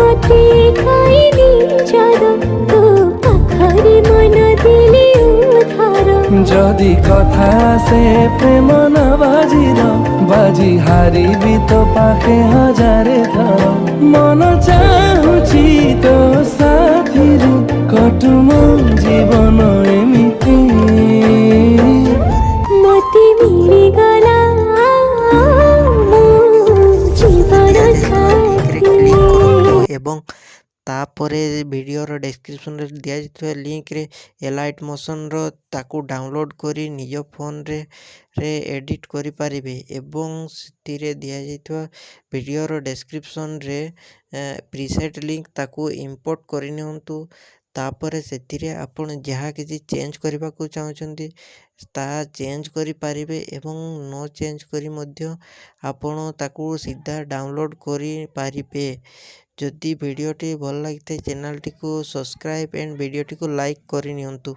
मते खाइनी जर तो पाखरे मन दिली उधार जदि कथा से प्रेम न बाजिर बाजी हारी भी तो पाखे हजारे थर मन चाहुची तो साथी कटुम जीवन एमिति मते मिली गला जीवन साथी एवं तापरे वीडियोर डिस्क्रिप्शन रे दिया जाइଥିବା लिंक रे एलाइट मोशन रो ताकू डाउनलोड करी निज फोन रे एडिट करि पारिबे एवं सितिरे दिया जाइଥିବା वीडियोर डिस्क्रिप्शन रे प्रीसेट लिंक ताकू इंपोर्ट करि नियंतु तापरे सेतिरे आपण जहाँ किसी चेंज करबा को चाहउछंती ता चेंज करि पारिबे एवं नो चेंज करी मध्य आपण ताकू सीधा डाउनलोड करि पारिबे। जदि वीडियोटी भल लगी चैनल टी को सब्सक्राइब एंड वीडियोटी को लाइक करि नियंतु।